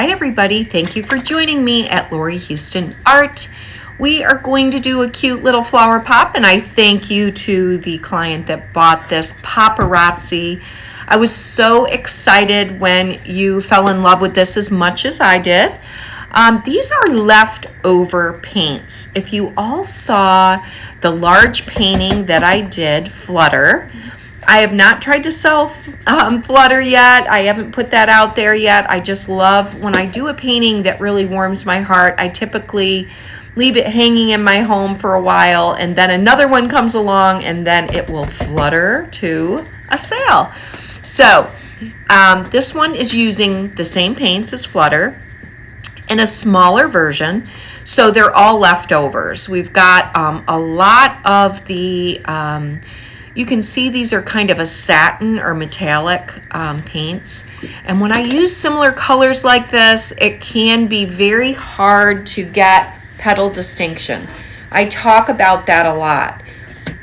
Hi everybody, thank you for joining me at Lori Houston Art. We are going to do a cute little flower pop, and I thank you to the client that bought this Paparazzi. I was so excited when you fell in love with this as much as I did. These are leftover paints. If you all saw the large painting that I did, Flutter, I have not tried to sell Flutter yet. I haven't put that out there yet. I just love when I do a painting that really warms my heart. I typically leave it hanging in my home for a while, and then another one comes along, and then it will flutter to a sale. So this one is using the same paints as Flutter in a smaller version. So they're all leftovers. We've got a lot of the you can see these are kind of a satin or metallic paints. And when I use similar colors like this, it can be very hard to get petal distinction. I talk about that a lot.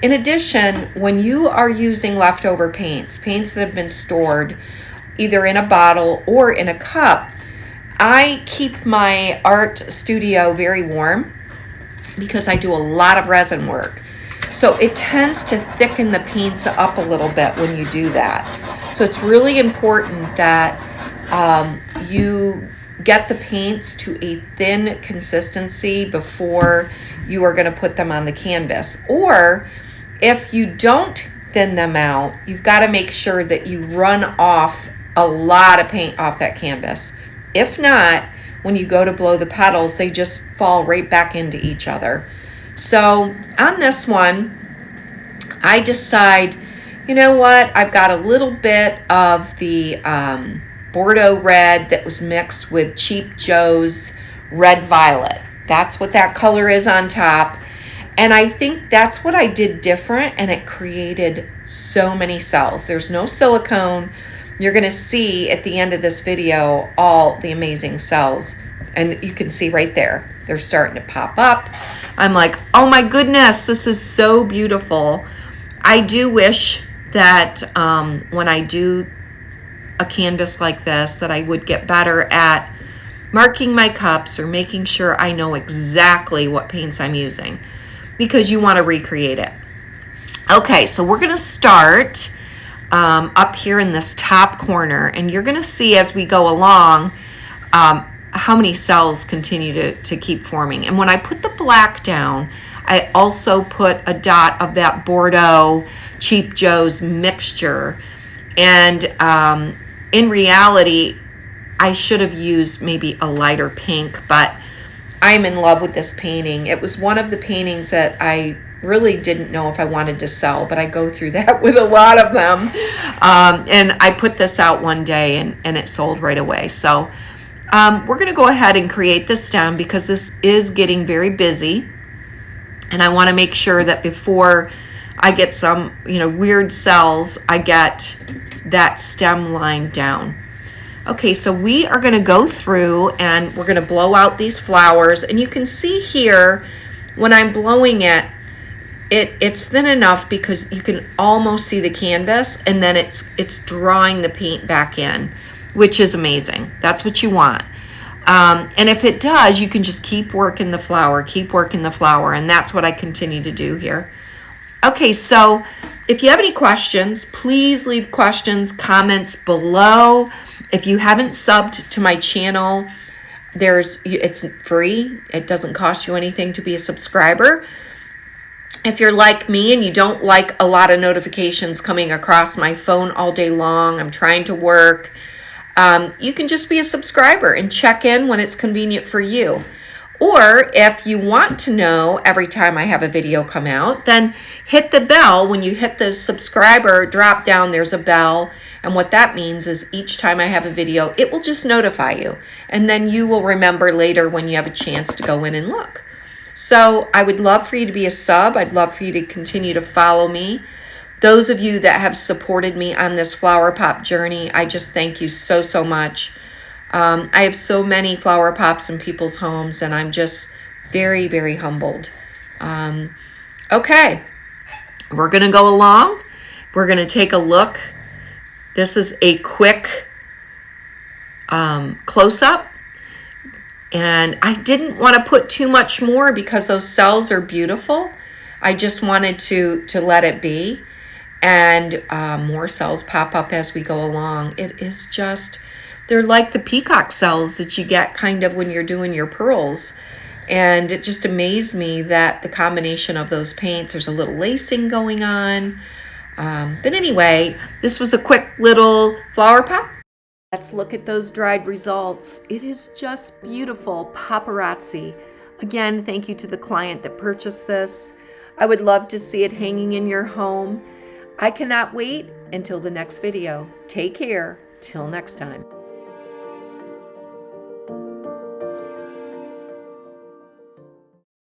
In addition, when you are using leftover paints that have been stored either in a bottle or in a cup, I keep my art studio very warm because I do a lot of resin work. So it tends to thicken the paints up a little bit when you do that. So it's really important that you get the paints to a thin consistency before you are going to put them on the canvas. Or if you don't thin them out, you've got to make sure that you run off a lot of paint off that canvas. If not, when you go to blow the petals, they just fall right back into each other. So on this one, I decide, you know what, I've got a little bit of the Bordeaux red that was mixed with Cheap Joe's red violet. That's what that color is on top. And I think that's what I did different, and it created so many cells. There's no silicone. You're going to see at the end of this video all the amazing cells. And you can see right there, they're starting to pop up. I'm like, oh my goodness, this is so beautiful. I do wish that when I do a canvas like this, that I would get better at marking my cups or making sure I know exactly what paints I'm using, because you want to recreate it. Okay, so we're going to start up here in this top corner, and you're going to see as we go along how many cells continue to keep forming. And when I put the black down, I also put a dot of that Bordeaux Cheap Joe's mixture. And in reality, I should have used maybe a lighter pink, but I'm in love with this painting. It was one of the paintings that I really didn't know if I wanted to sell, but I go through that with a lot of them. And I put this out one day and it sold right away. So we're going to go ahead and create the stem because this is getting very busy. And I want to make sure that before I get some, weird cells, I get that stem line down. Okay, so we are going to go through and we're going to blow out these flowers. And you can see here when I'm blowing it, it's thin enough because you can almost see the canvas, and then it's drawing the paint back in, which is amazing. That's what you want. And if it does, you can just keep working the flower, and that's what I continue to do here. Okay, so if you have any questions, please leave comments below. If you haven't subbed to my channel, it's free. It doesn't cost you anything to be a subscriber. If you're like me and you don't like a lot of notifications coming across my phone all day long, I'm trying to work, you can just be a subscriber and check in when it's convenient for you. Or if you want to know every time I have a video come out, then hit the bell. When you hit the subscriber drop down, there's a bell. And what that means is each time I have a video, it will just notify you. And then you will remember later when you have a chance to go in and look. So I would love for you to be a sub. I'd love for you to continue to follow me. Those of you that have supported me on this flower pop journey, I just thank you so, so much. I have so many flower pops in people's homes, and I'm just very, very humbled. Okay, we're going to go along. We're going to take a look. This is a quick close-up And I didn't want to put too much more because those cells are beautiful. I just wanted to let it be. And more cells pop up as we go along. It is just, they're like the peacock cells that you get kind of when you're doing your pearls. And it just amazed me that the combination of those paints, there's a little lacing going on. But anyway, this was a quick little flower pop. Let's look at those dried results. It is just beautiful. Paparazzi. Again, thank you to the client that purchased this. I would love to see it hanging in your home. I cannot wait until the next video. Take care. Till next time.